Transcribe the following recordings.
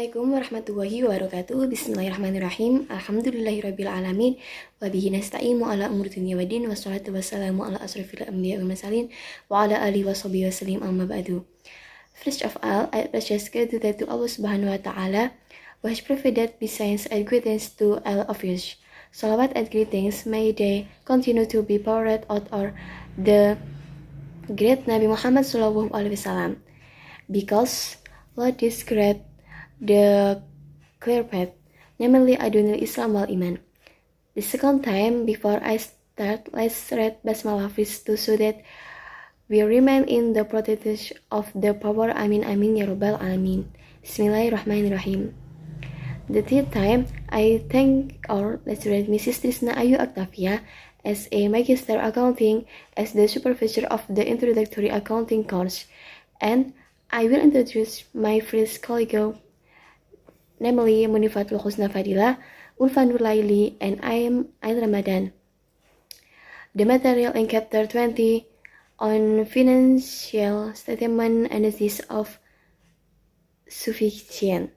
Assalamualaikum warahmatullahi wabarakatuh. Bismillahirrahmanirrahim. Alhamdulillahirabbil alamin. Wa bihi nasta'inu ala umuri dunya waddin. Wassalatu wassalamu ala asrofil anbiya'i wal mursalin wa ala alihi washabihi wasallim, amma ba'du. First of all, I appreciate gratitude to Allah Subhanahu wa taala who has provided blessings and greetings to all of us. Salawat and greetings may they continue to be poured out on the great Nabi Muhammad sallallahu alaihi wasallam, because Lord is great the clear path, namely Adunil Islam wal Iman. The second time, before I start, let's read Basmalah first to so that we remain in the protection of the power. Amin amin ya rabbal alamin. Bismillahirrahmanirrahim. The third time, I thank our lecturer Mrs. Trisna Ayu Octavia as a Magister Accounting as the supervisor of the introductory accounting course, and I will introduce my first colleague, namely Munifatul Husna Fadila, Ulfa Nur Laili, and I am Ain Ramadan. The material in chapter 20 on financial statement analysis of sufficient.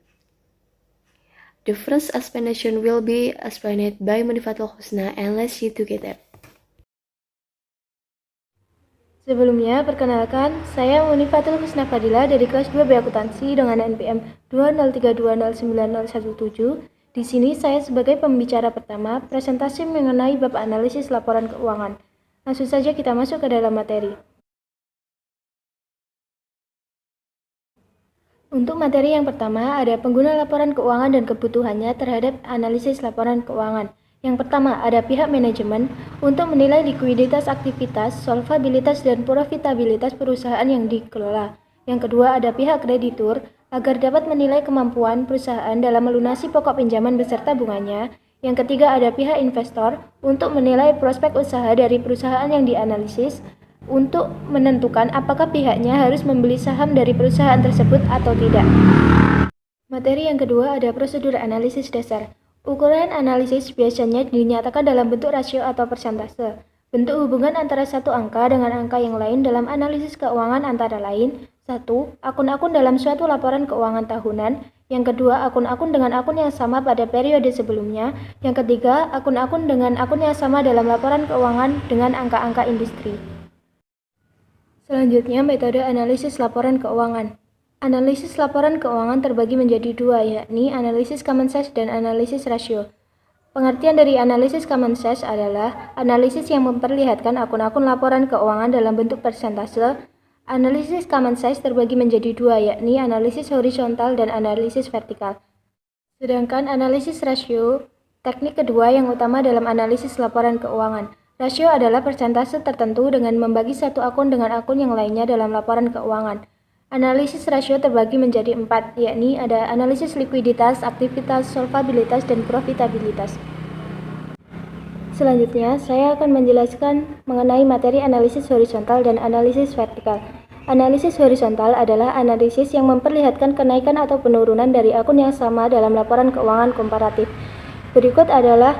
The first explanation will be explained by Munifatul Husna, and let's see together. Sebelumnya, perkenalkan, saya Munifatul Husna Fadila dari kelas 2B Akuntansi dengan NPM 203209017. Di sini saya sebagai pembicara pertama presentasi mengenai bab analisis laporan keuangan. Langsung saja kita masuk ke dalam materi. Untuk materi yang pertama, ada pengguna laporan keuangan dan kebutuhannya terhadap analisis laporan keuangan. Yang pertama, ada pihak manajemen untuk menilai likuiditas aktivitas, solvabilitas, dan profitabilitas perusahaan yang dikelola. Yang kedua, ada pihak kreditur agar dapat menilai kemampuan perusahaan dalam melunasi pokok pinjaman beserta bunganya. Yang ketiga, ada pihak investor untuk menilai prospek usaha dari perusahaan yang dianalisis untuk menentukan apakah pihaknya harus membeli saham dari perusahaan tersebut atau tidak. Materi yang kedua ada prosedur analisis dasar. Ukuran analisis biasanya dinyatakan dalam bentuk rasio atau persentase. Bentuk hubungan antara satu angka dengan angka yang lain dalam analisis keuangan antara lain: 1. Akun-akun dalam suatu laporan keuangan tahunan. Yang kedua, akun-akun dengan akun yang sama pada periode sebelumnya. Yang ketiga, akun-akun dengan akun yang sama dalam laporan keuangan dengan angka-angka industri. Selanjutnya, metode analisis laporan keuangan. Analisis laporan keuangan terbagi menjadi dua, yakni analisis common size dan analisis rasio. Pengertian dari analisis common size adalah analisis yang memperlihatkan akun-akun laporan keuangan dalam bentuk persentase. Analisis common size terbagi menjadi dua, yakni analisis horizontal dan analisis vertikal. Sedangkan analisis rasio, teknik kedua yang utama dalam analisis laporan keuangan. Rasio adalah persentase tertentu dengan membagi satu akun dengan akun yang lainnya dalam laporan keuangan. Analisis rasio terbagi menjadi 4, yakni ada analisis likuiditas, aktivitas, solvabilitas, dan profitabilitas. Selanjutnya, saya akan menjelaskan mengenai materi analisis horizontal dan analisis vertikal. Analisis horizontal adalah analisis yang memperlihatkan kenaikan atau penurunan dari akun yang sama dalam laporan keuangan komparatif. Berikut adalah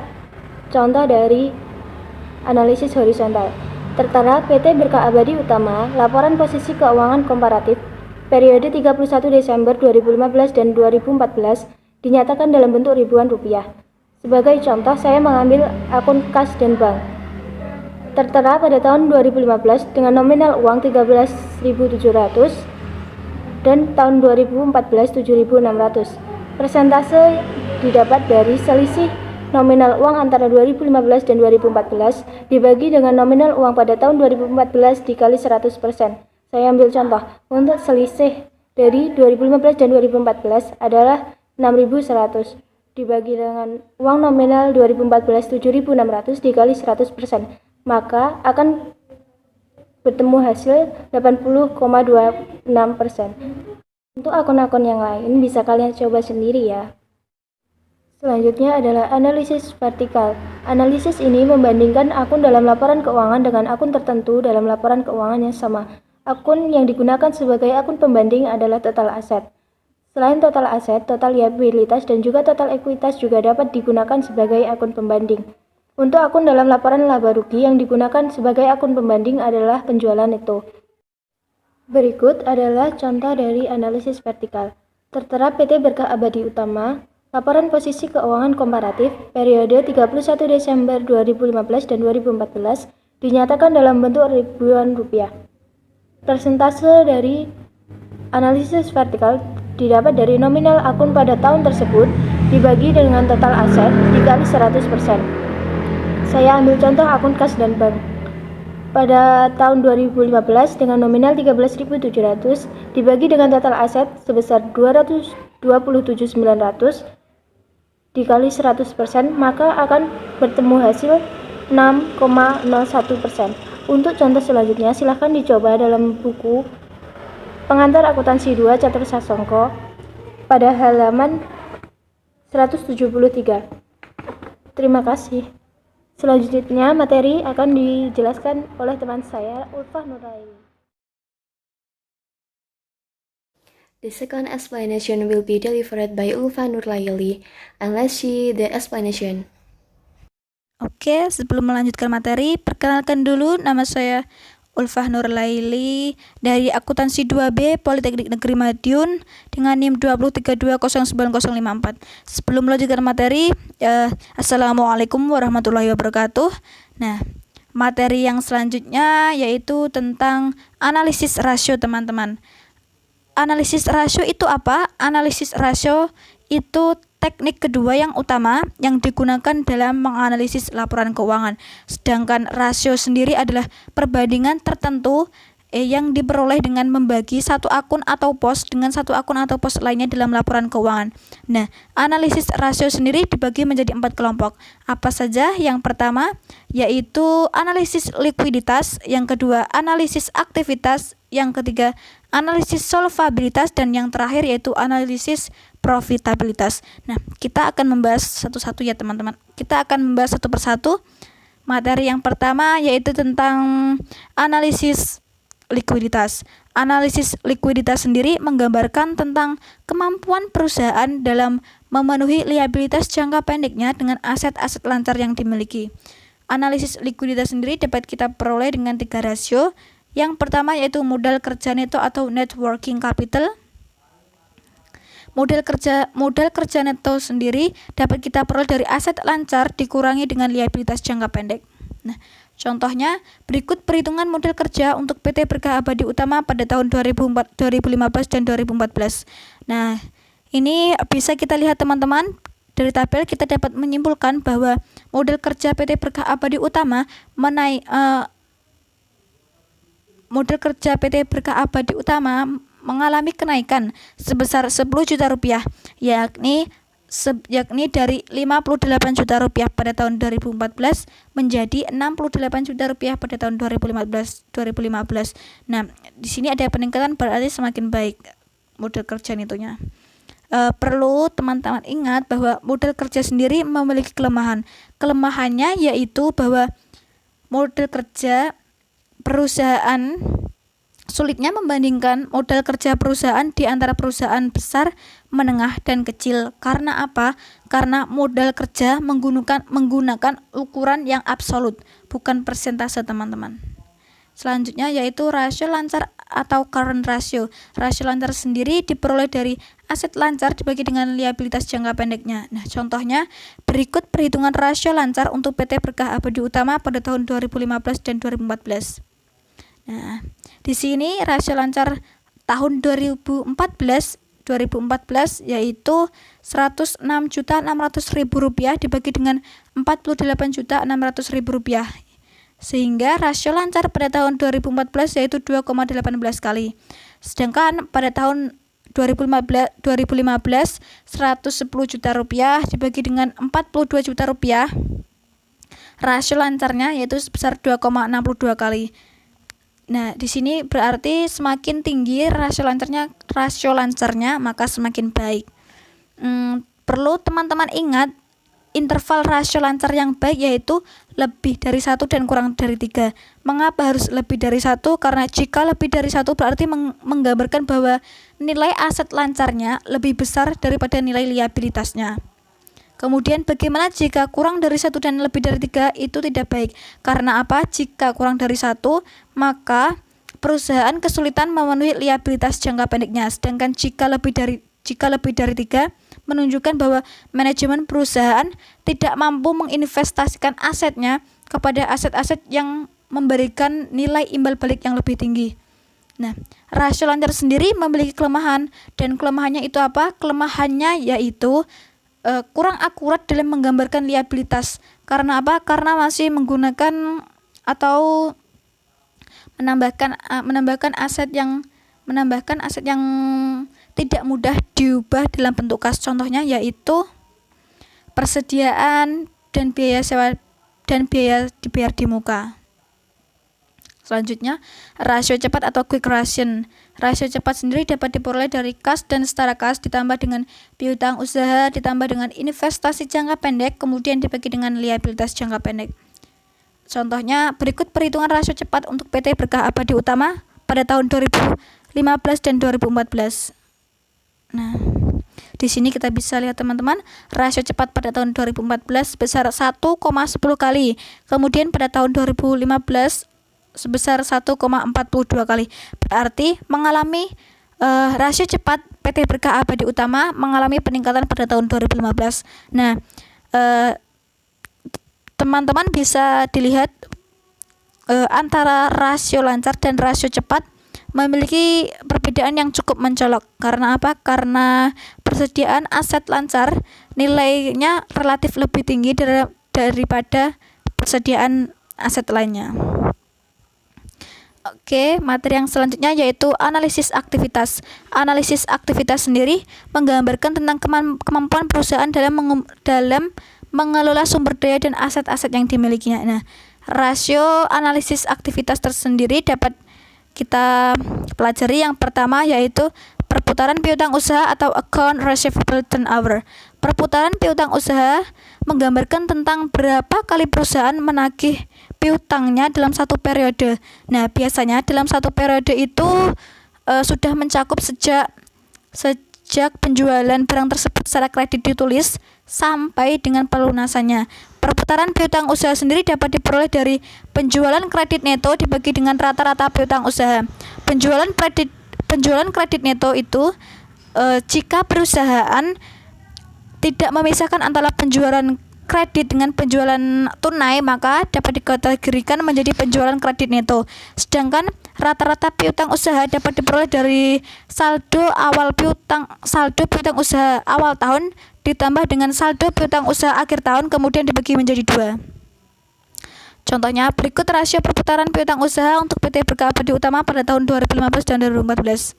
contoh dari analisis horizontal. Tertera PT Berkah Abadi Utama, laporan posisi keuangan komparatif periode 31 Desember 2015 dan 2014 dinyatakan dalam bentuk ribuan rupiah. Sebagai contoh, saya mengambil akun kas dan bank. Tertera pada tahun 2015 dengan nominal uang 13.700 dan tahun 2014 7.600. Persentase didapat dari selisih nominal uang antara 2015 dan 2014 dibagi dengan nominal uang pada tahun 2014 dikali 100%. Saya ambil contoh, untuk selisih dari 2015 dan 2014 adalah 6.100 dibagi dengan uang nominal 2014 7.600 dikali 100%, maka akan bertemu hasil 80,26%. Untuk akun-akun yang lain bisa kalian coba sendiri ya. Selanjutnya adalah analisis vertikal. Analisis ini membandingkan akun dalam laporan keuangan dengan akun tertentu dalam laporan keuangan yang sama. Akun yang digunakan sebagai akun pembanding adalah total aset. Selain total aset, total liabilitas dan juga total ekuitas juga dapat digunakan sebagai akun pembanding. Untuk akun dalam laporan laba rugi yang digunakan sebagai akun pembanding adalah penjualan neto. Berikut adalah contoh dari analisis vertikal. Tertera PT Berkah Abadi Utama, laporan posisi keuangan komparatif periode 31 Desember 2015 dan 2014 dinyatakan dalam bentuk ribuan rupiah. Persentase dari analisis vertikal didapat dari nominal akun pada tahun tersebut dibagi dengan total aset dikali 100%. Saya ambil contoh akun kas dan bank. Pada tahun 2015 dengan nominal 13.700 dibagi dengan total aset sebesar 227.900 dikali 100%, maka akan bertemu hasil 6,01%. Untuk contoh selanjutnya silahkan dicoba dalam buku Pengantar Akuntansi 2 Catur Sasongko pada halaman 173. Terima kasih. Selanjutnya materi akan dijelaskan oleh teman saya, Ulfah Nuraili. The second explanation will be delivered by Ulfa Nurlaili, and let's see the explanation. Oke, sebelum melanjutkan materi, perkenalkan dulu nama saya Ulfah Nurlaili dari Akuntansi 2B Politeknik Negeri Madiun dengan NIM 232090054. Sebelum melanjutkan materi, Assalamualaikum warahmatullahi wabarakatuh. Nah, materi yang selanjutnya yaitu tentang analisis rasio, teman-teman. Analisis rasio itu apa? Analisis rasio itu teknik kedua yang utama yang digunakan dalam menganalisis laporan keuangan. Sedangkan rasio sendiri adalah perbandingan tertentu yang diperoleh dengan membagi satu akun atau pos dengan satu akun atau pos lainnya dalam laporan keuangan. Nah, analisis rasio sendiri dibagi menjadi 4 kelompok. Apa saja? Yang pertama yaitu analisis likuiditas, yang kedua analisis aktivitas, yang ketiga analisis solvabilitas, dan yang terakhir yaitu analisis profitabilitas. Nah, kita akan membahas satu-satu ya teman-teman. Kita akan membahas satu persatu. Materi yang pertama yaitu tentang analisis likuiditas. Analisis likuiditas sendiri menggambarkan tentang kemampuan perusahaan dalam memenuhi liabilitas jangka pendeknya dengan aset-aset lancar yang dimiliki. Analisis likuiditas sendiri dapat kita peroleh dengan 3 rasio. Yang pertama yaitu modal kerja neto atau net working capital. Modal kerja neto sendiri dapat kita peroleh dari aset lancar dikurangi dengan liabilitas jangka pendek. Nah, contohnya berikut perhitungan modal kerja untuk PT Berkah Abadi Utama pada tahun 2015 dan 2014. Nah, ini bisa kita lihat teman-teman. Dari tabel kita dapat menyimpulkan bahwa modal kerja PT Berkah Abadi Utama mengalami kenaikan sebesar 10 juta rupiah, yakni dari 58 juta rupiah pada tahun 2014 menjadi 68 juta rupiah pada tahun 2015. Nah, di sini ada peningkatan, berarti semakin baik modal kerja netonya. Perlu teman-teman ingat bahwa modal kerja sendiri memiliki kelemahan. Kelemahannya yaitu bahwa modal kerja perusahaan sulitnya membandingkan modal kerja perusahaan di antara perusahaan besar, menengah, dan kecil. Karena apa? Karena modal kerja menggunakan ukuran yang absolut, bukan persentase, teman-teman. Selanjutnya yaitu rasio lancar atau current ratio. Rasio lancar sendiri diperoleh dari aset lancar dibagi dengan liabilitas jangka pendeknya. Nah, contohnya berikut perhitungan rasio lancar untuk PT Berkah Abadi Utama pada tahun 2015 dan 2014. Nah, di sini rasio lancar tahun 2014 yaitu Rp106.600.000 dibagi dengan Rp48.600.000. Sehingga rasio lancar pada tahun 2014 yaitu 2,18 kali. Sedangkan pada tahun 2015 110 juta rupiah dibagi dengan 42 juta rupiah. Rasio lancarnya yaitu sebesar 2,62 kali. Nah, di sini berarti semakin tinggi rasio lancarnya maka semakin baik. Perlu teman-teman ingat interval rasio lancar yang baik yaitu lebih dari 1 dan kurang dari 3. Mengapa harus lebih dari 1? Karena jika lebih dari 1 berarti menggambarkan bahwa nilai aset lancarnya lebih besar daripada nilai liabilitasnya. Kemudian bagaimana jika kurang dari 1 dan lebih dari 3? Itu tidak baik. Karena apa? Jika kurang dari 1, maka perusahaan kesulitan memenuhi liabilitas jangka pendeknya. Sedangkan jika lebih dari jika lebih dari 3 menunjukkan bahwa manajemen perusahaan tidak mampu menginvestasikan asetnya kepada aset-aset yang memberikan nilai imbal balik yang lebih tinggi. Nah, rasio lancar sendiri memiliki kelemahan, dan kelemahannya itu apa? Kelemahannya yaitu kurang akurat dalam menggambarkan liabilitas. Karena apa? Karena masih menggunakan atau menambahkan aset yang tidak mudah diubah dalam bentuk kas. Contohnya yaitu persediaan dan biaya sewa dan biaya dibayar di muka. Selanjutnya, rasio cepat atau quick ration. Rasio cepat sendiri dapat diperoleh dari kas dan setara kas ditambah dengan piutang usaha ditambah dengan investasi jangka pendek kemudian dibagi dengan liabilitas jangka pendek. Contohnya, berikut perhitungan rasio cepat untuk PT Berkah Abadi Utama pada tahun 2015 dan 2014. Nah, di sini kita bisa lihat teman-teman, rasio cepat pada tahun 2014 sebesar 1,10 kali. Kemudian pada tahun 2015 sebesar 1,42 kali. Berarti mengalami rasio cepat PT Berkah Abadi Utama mengalami peningkatan pada tahun 2015. Nah, teman-teman bisa dilihat antara rasio lancar dan rasio cepat memiliki perbedaan yang cukup mencolok. Karena apa? Karena persediaan aset lancar nilainya relatif lebih tinggi daripada persediaan aset lainnya. Oke, materi yang selanjutnya yaitu analisis aktivitas. Analisis aktivitas sendiri menggambarkan tentang kemampuan perusahaan dalam mengelola sumber daya dan aset-aset yang dimilikinya. Nah, rasio analisis aktivitas tersendiri dapat kita pelajari. Yang pertama yaitu perputaran piutang usaha atau account receivable turnover. Perputaran piutang usaha menggambarkan tentang berapa kali perusahaan menagih piutangnya dalam satu periode. Nah, biasanya dalam satu periode itu sudah mencakup sejak penjualan barang tersebut secara kredit ditulis sampai dengan pelunasannya. Perputaran piutang usaha sendiri dapat diperoleh dari penjualan kredit neto dibagi dengan rata-rata piutang usaha. Penjualan kredit neto itu jika perusahaan tidak memisahkan antara penjualan kredit dengan penjualan tunai, maka dapat dikategorikan menjadi penjualan kredit neto. Sedangkan rata-rata piutang usaha dapat diperoleh dari saldo piutang usaha awal tahun ditambah dengan saldo piutang usaha akhir tahun kemudian dibagi menjadi 2. Contohnya, berikut rasio perputaran piutang usaha untuk PT Berkah Abadi Utama pada tahun 2015 dan 2014.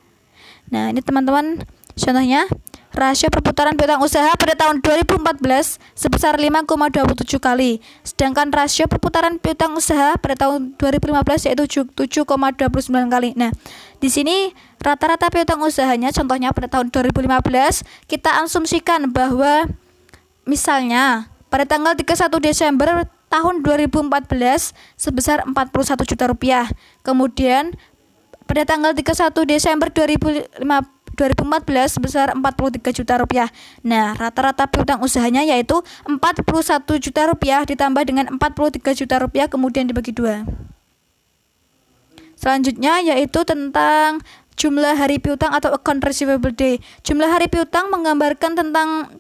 Nah, ini teman-teman contohnya. Rasio perputaran piutang usaha pada tahun 2014 sebesar 5,27 kali. Sedangkan rasio perputaran piutang usaha pada tahun 2015 yaitu 7,29 kali. Nah, di sini rata-rata piutang usahanya contohnya pada tahun 2015 kita asumsikan bahwa misalnya pada tanggal 31 Desember tahun 2014 sebesar 41 juta rupiah. Kemudian pada tanggal 31 Desember 2014 sebesar 43 juta rupiah. Nah, rata-rata piutang usahanya yaitu 41 juta rupiah ditambah dengan 43 juta rupiah kemudian dibagi 2. Selanjutnya yaitu tentang jumlah hari piutang atau account receivable day. Jumlah hari piutang menggambarkan tentang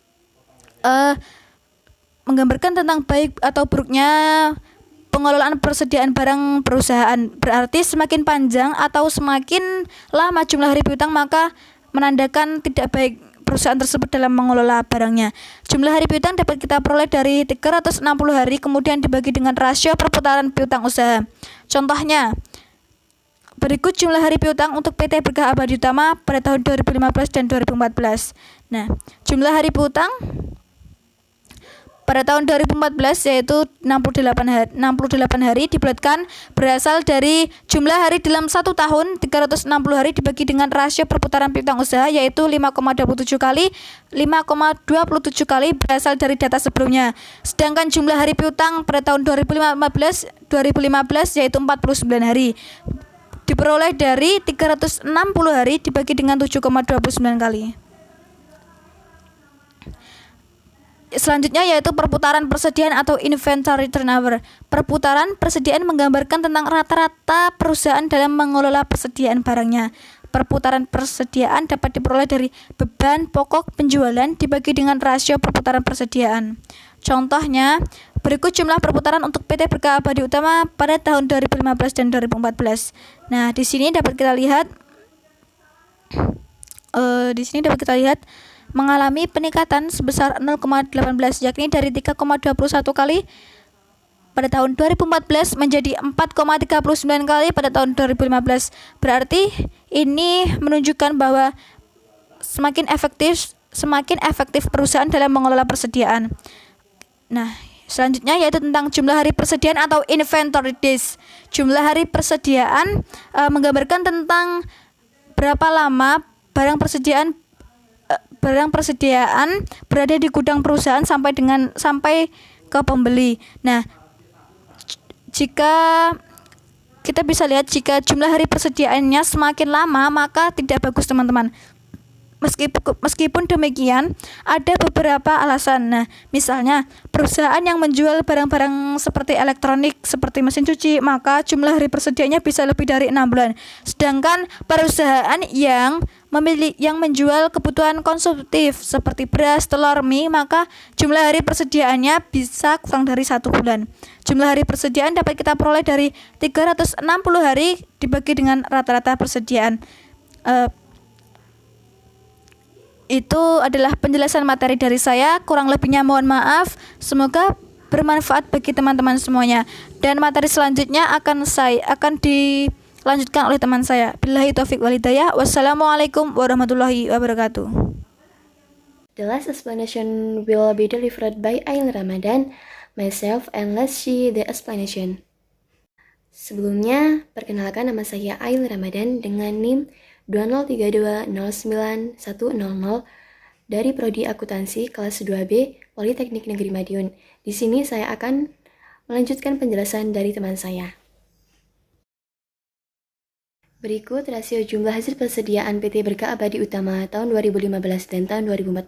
baik atau buruknya pengelolaan persediaan barang perusahaan. Berarti semakin panjang atau semakin lama jumlah hari piutang maka menandakan tidak baik perusahaan tersebut dalam mengelola barangnya. Jumlah hari piutang dapat kita peroleh dari 360 hari kemudian dibagi dengan rasio perputaran piutang usaha. Contohnya, berikut jumlah hari piutang untuk PT Berkah Abadi Utama pada tahun 2015 dan 2014. Nah, jumlah hari piutang pada tahun 2014 yaitu 68 hari dibulatkan berasal dari jumlah hari dalam 1 tahun 360 hari dibagi dengan rasio perputaran piutang usaha yaitu 5,27 kali berasal dari data sebelumnya. Sedangkan jumlah hari piutang pada tahun 2015 yaitu 49 hari diperoleh dari 360 hari dibagi dengan 7,29 kali. Selanjutnya yaitu perputaran persediaan atau inventory turnover. Perputaran persediaan menggambarkan tentang rata-rata perusahaan dalam mengelola persediaan barangnya. perputaran persediaan dapat diperoleh dari beban pokok penjualan dibagi dengan rasio perputaran persediaan. Contohnya, berikut jumlah perputaran untuk PT Berkah Abadi Utama pada tahun 2015 dan 2014. Nah, di sini dapat kita lihat mengalami peningkatan sebesar 0,18, yakni dari 3,21 kali pada tahun 2014 menjadi 4,39 kali pada tahun 2015. Berarti ini menunjukkan bahwa semakin efektif perusahaan dalam mengelola persediaan. Nah, selanjutnya yaitu tentang jumlah hari persediaan atau inventory days. Jumlah hari persediaan menggambarkan tentang berapa lama barang persediaan berada di gudang perusahaan sampai ke pembeli. Nah, jika kita bisa lihat jika jumlah hari persediaannya semakin lama maka tidak bagus teman-teman. Meskipun demikian, ada beberapa alasan. Nah, misalnya perusahaan yang menjual barang-barang seperti elektronik, seperti mesin cuci, maka jumlah hari persediaannya bisa lebih dari 6 bulan. Sedangkan perusahaan yang menjual kebutuhan konsumtif seperti beras, telur, mie, maka jumlah hari persediaannya bisa kurang dari 1 bulan. Jumlah hari persediaan dapat kita peroleh dari 360 hari dibagi dengan rata-rata persediaan. Itu adalah penjelasan materi dari saya, kurang lebihnya mohon maaf. Semoga bermanfaat bagi teman-teman semuanya. Dan materi selanjutnya akan dilanjutkan oleh teman saya. Billahi taufik wal hidayah. Wassalamualaikum warahmatullahi wabarakatuh. The last explanation will be delivered by Ain Ramadan, myself, and let's see the explanation. Sebelumnya, perkenalkan nama saya Ain Ramadan dengan NIM 2032091000 dari Prodi Akuntansi kelas 2B Politeknik Negeri Madiun. Di sini saya akan melanjutkan penjelasan dari teman saya. Berikut rasio jumlah hasil persediaan PT Berkah Abadi Utama tahun 2015 dan tahun 2014.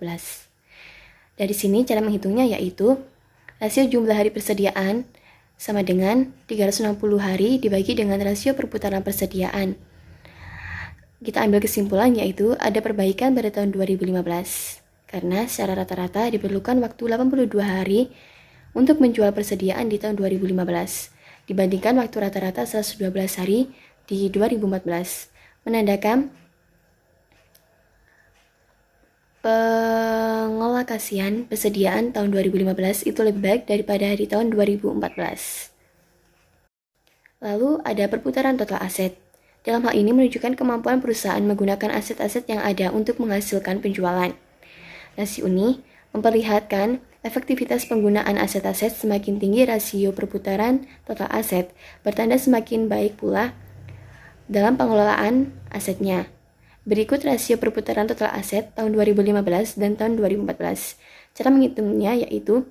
Dari sini cara menghitungnya yaitu rasio jumlah hari persediaan sama dengan 360 hari dibagi dengan rasio perputaran persediaan. Kita ambil kesimpulan yaitu ada perbaikan pada tahun 2015 karena secara rata-rata diperlukan waktu 82 hari untuk menjual persediaan di tahun 2015 dibandingkan waktu rata-rata 112 hari di 2014, menandakan pengalokasian persediaan tahun 2015 itu lebih baik daripada di tahun 2014. Lalu ada perputaran total aset. Dalam hal ini menunjukkan kemampuan perusahaan menggunakan aset-aset yang ada untuk menghasilkan penjualan. Rasio ini memperlihatkan efektivitas penggunaan aset-aset. Semakin tinggi rasio perputaran total aset, bertanda semakin baik pula dalam pengelolaan asetnya. Berikut rasio perputaran total aset tahun 2015 dan tahun 2014. Cara menghitungnya yaitu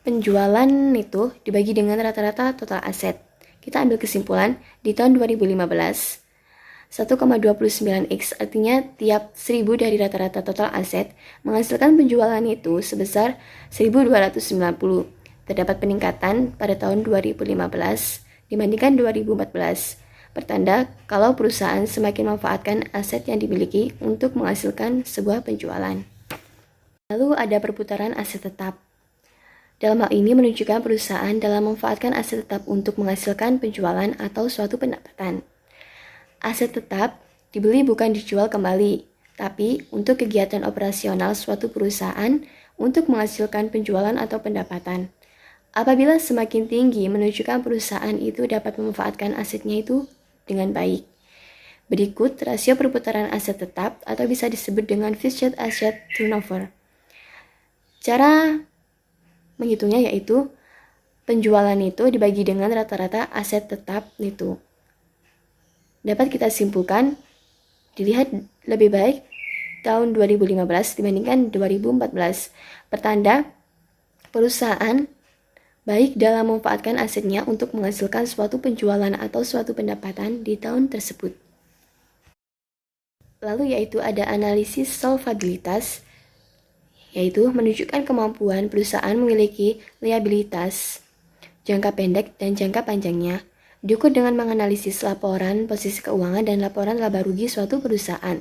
penjualan itu dibagi dengan rata-rata total aset. Kita ambil kesimpulan, di tahun 2015, 1,29x artinya tiap 1000 dari rata-rata total aset menghasilkan penjualan itu sebesar 1290. Terdapat peningkatan pada tahun 2015 dibandingkan 2014. Pertanda kalau perusahaan semakin memanfaatkan aset yang dimiliki untuk menghasilkan sebuah penjualan. Lalu ada perputaran aset tetap. Dalam hal ini menunjukkan perusahaan dalam memanfaatkan aset tetap untuk menghasilkan penjualan atau suatu pendapatan. Aset tetap dibeli bukan dijual kembali, tapi untuk kegiatan operasional suatu perusahaan untuk menghasilkan penjualan atau pendapatan. Apabila semakin tinggi, menunjukkan perusahaan itu dapat memanfaatkan asetnya itu dengan baik. Berikut rasio perputaran aset tetap atau bisa disebut dengan fixed asset turnover. Cara menghitungnya yaitu penjualan itu dibagi dengan rata-rata aset tetap itu. Dapat kita simpulkan, dilihat lebih baik tahun 2015 dibandingkan 2014. Pertanda perusahaan baik dalam memanfaatkan asetnya untuk menghasilkan suatu penjualan atau suatu pendapatan di tahun tersebut. Lalu yaitu ada analisis solvabilitas, yaitu menunjukkan kemampuan perusahaan memiliki liabilitas jangka pendek dan jangka panjangnya. Diukur dengan menganalisis laporan posisi keuangan dan laporan laba rugi suatu perusahaan.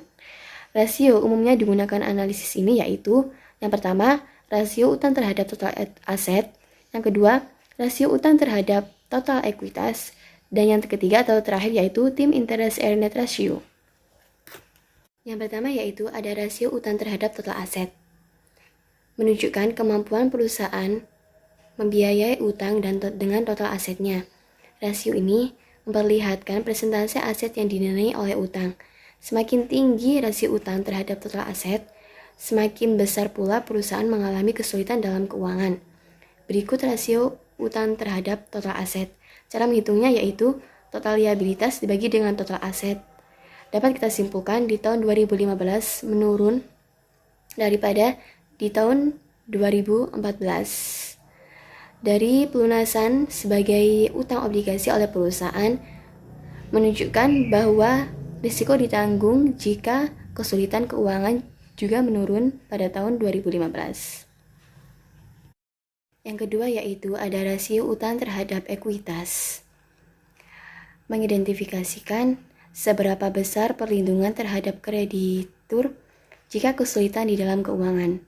Rasio umumnya digunakan analisis ini yaitu yang pertama, rasio utang terhadap total aset, yang kedua, rasio utang terhadap total ekuitas, dan yang ketiga atau terakhir yaitu Tim Interest Earned Ratio. Yang pertama yaitu ada rasio utang terhadap total aset, menunjukkan kemampuan perusahaan membiayai utang dan dengan total asetnya. Rasio ini memperlihatkan persentase aset yang dinilai oleh utang. Semakin tinggi rasio utang terhadap total aset, semakin besar pula perusahaan mengalami kesulitan dalam keuangan. Berikut rasio utang terhadap total aset. Cara menghitungnya yaitu total liabilitas dibagi dengan total aset. Dapat kita simpulkan di tahun 2015 menurun daripada di tahun 2014. Dari pelunasan sebagai utang obligasi oleh perusahaan menunjukkan bahwa risiko ditanggung jika kesulitan keuangan juga menurun pada tahun 2015. Yang kedua yaitu ada rasio utang terhadap ekuitas. Mengidentifikasikan seberapa besar perlindungan terhadap kreditur jika kesulitan di dalam keuangan.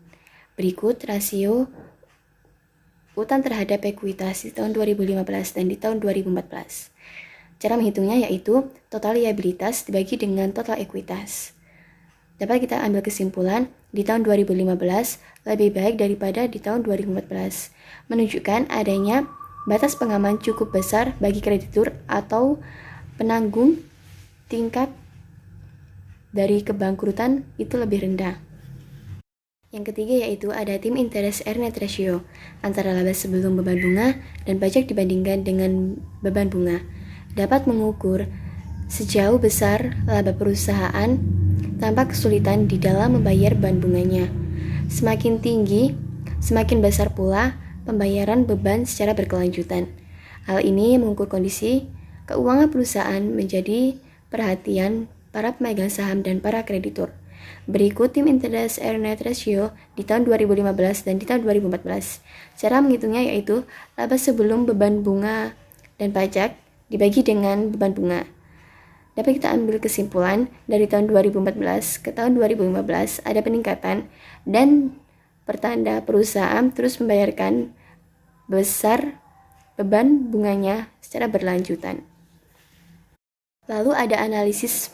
Berikut rasio utang terhadap ekuitas di tahun 2015 dan di tahun 2014. Cara menghitungnya yaitu total liabilitas dibagi dengan total ekuitas. Dapat kita ambil kesimpulan di tahun 2015 lebih baik daripada di tahun 2014, menunjukkan adanya batas pengaman cukup besar bagi kreditur atau penanggung tingkat dari kebangkrutan itu lebih rendah. Yang ketiga yaitu ada Tim Interest Earned Ratio antara laba sebelum beban bunga dan pajak dibandingkan dengan beban bunga. Dapat mengukur sejauh besar laba perusahaan tanpa kesulitan di dalam membayar beban bunganya. Semakin tinggi, semakin besar pula pembayaran beban secara berkelanjutan. Hal ini mengukur kondisi keuangan perusahaan menjadi perhatian para pemegang saham dan para kreditur. Berikut Tim Interest Earned Ratio di tahun 2015 dan di tahun 2014. Cara menghitungnya yaitu laba sebelum beban bunga dan pajak dibagi dengan beban bunga. Dapat kita ambil kesimpulan dari tahun 2014 ke tahun 2015 ada peningkatan dan pertanda perusahaan terus membayarkan besar beban bunganya secara berlanjutan. Lalu ada analisis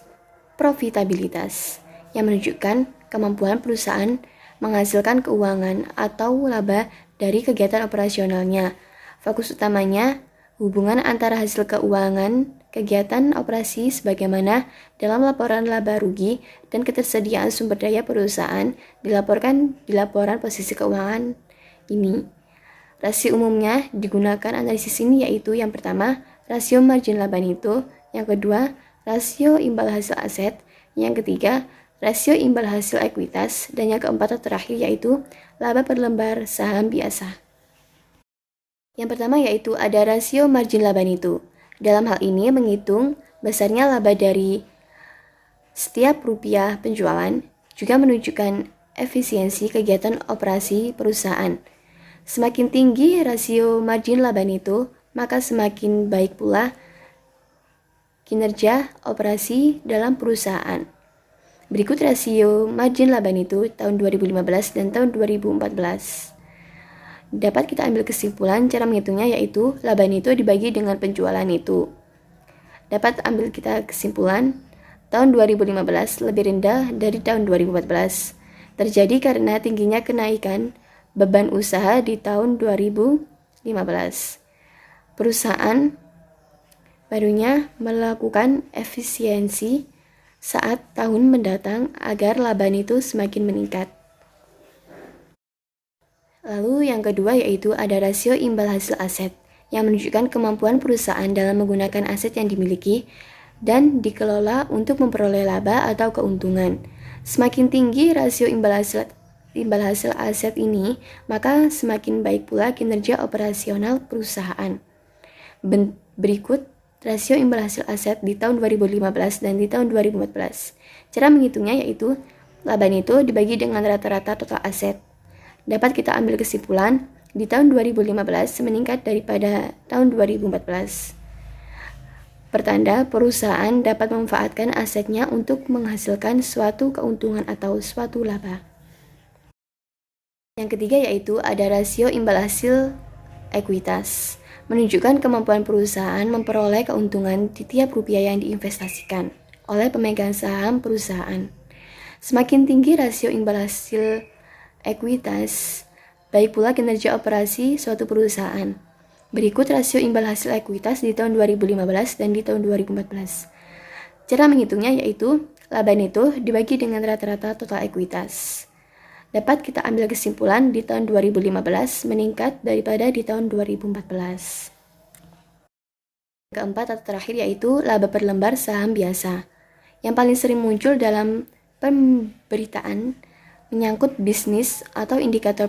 profitabilitas yang menunjukkan kemampuan perusahaan menghasilkan keuangan atau laba dari kegiatan operasionalnya. Fokus utamanya hubungan antara hasil keuangan kegiatan operasi sebagaimana dalam laporan laba rugi dan ketersediaan sumber daya perusahaan dilaporkan di laporan posisi keuangan ini. Rasio umumnya digunakan analisis ini yaitu yang pertama, rasio margin laba neto, yang kedua, rasio imbal hasil aset, yang ketiga, rasio imbal hasil ekuitas, dan yang keempat atau terakhir yaitu laba per lembar saham biasa. Yang pertama yaitu ada rasio margin laba neto. Dalam hal ini menghitung besarnya laba dari setiap rupiah penjualan, juga menunjukkan efisiensi kegiatan operasi perusahaan. Semakin tinggi rasio margin laba neto, maka semakin baik pula kinerja operasi dalam perusahaan. Berikut rasio margin laba neto tahun 2015 dan tahun 2014. Dapat kita ambil kesimpulan cara menghitungnya yaitu laba neto dibagi dengan penjualan neto. Dapat ambil kita kesimpulan tahun 2015 lebih rendah dari tahun 2014. Terjadi karena tingginya kenaikan beban usaha di tahun 2015. Perusahaan barunya melakukan efisiensi saat tahun mendatang agar laba neto semakin meningkat. Lalu yang kedua yaitu ada rasio imbal hasil aset yang menunjukkan kemampuan perusahaan dalam menggunakan aset yang dimiliki dan dikelola untuk memperoleh laba atau keuntungan. Semakin tinggi rasio imbal hasil aset ini, maka semakin baik pula kinerja operasional perusahaan. Berikut rasio imbal hasil aset di tahun 2015 dan di tahun 2014. Cara menghitungnya yaitu laba neto dibagi dengan rata-rata total aset. Dapat kita ambil kesimpulan di tahun 2015 meningkat daripada tahun 2014. pertanda perusahaan dapat memanfaatkan asetnya untuk menghasilkan suatu keuntungan atau suatu laba. Yang ketiga yaitu ada rasio imbal hasil ekuitas, menunjukkan kemampuan perusahaan memperoleh keuntungan di tiap rupiah yang diinvestasikan oleh pemegang saham perusahaan. Semakin tinggi rasio imbal hasil ekuitas, baik pula kinerja operasi suatu perusahaan. Berikut rasio imbal hasil ekuitas di tahun 2015 dan di tahun 2014. Cara menghitungnya yaitu laba neto dibagi dengan rata-rata total ekuitas. Dapat kita ambil kesimpulan di tahun 2015 meningkat daripada di tahun 2014. Keempat atau terakhir yaitu laba per lembar saham biasa, yang paling sering muncul dalam pemberitaan menyangkut bisnis atau indikator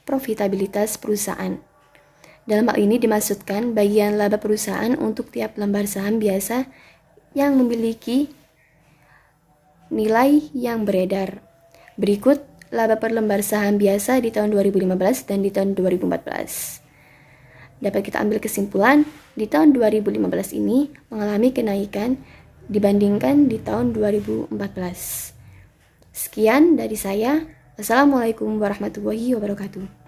profitabilitas perusahaan. Dalam hal ini dimaksudkan bagian laba perusahaan untuk tiap lembar saham biasa yang memiliki nilai yang beredar. Berikut laba per lembar saham biasa di tahun 2015 dan di tahun 2014. Dapat kita ambil kesimpulan, di tahun 2015 ini mengalami kenaikan dibandingkan di tahun 2014. Sekian dari saya. Assalamualaikum warahmatullahi wabarakatuh.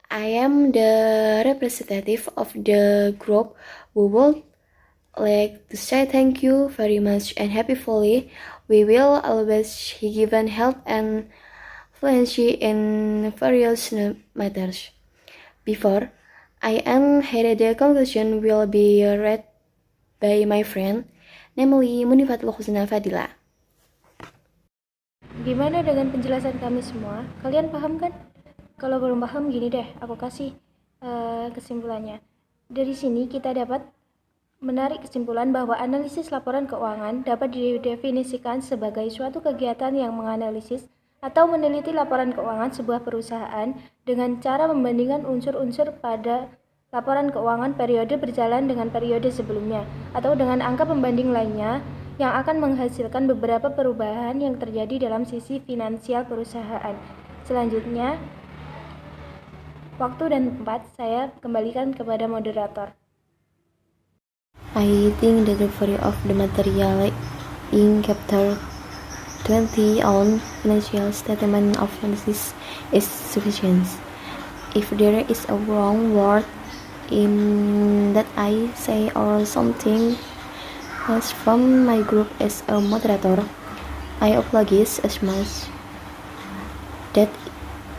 I am the representative of the group who would like to say thank you very much and happily we will always given help and fluency in various matters. Before I am here, the conclusion will be read by my friend, namely Munifatul Husna Fadila. Gimana dengan penjelasan kami semua? Kalian paham kan? Kalau belum paham gini deh, aku kasih kesimpulannya. Dari sini kita dapat menarik kesimpulan bahwa analisis laporan keuangan dapat didefinisikan sebagai suatu kegiatan yang menganalisis atau meneliti laporan keuangan sebuah perusahaan dengan cara membandingkan unsur-unsur pada laporan keuangan periode berjalan dengan periode sebelumnya atau dengan angka pembanding lainnya yang akan menghasilkan beberapa perubahan yang terjadi dalam sisi finansial perusahaan. Selanjutnya, waktu dan tempat saya kembalikan kepada moderator. I think the delivery of the material in chapter 20 on financial statement of analysis is sufficient. If there is a wrong word in that I say or something else from my group as a moderator, I apologize as much. That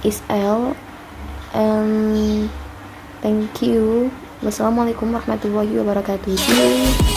is all. Thank you. Wassalamualaikum warahmatullahi wabarakatuh.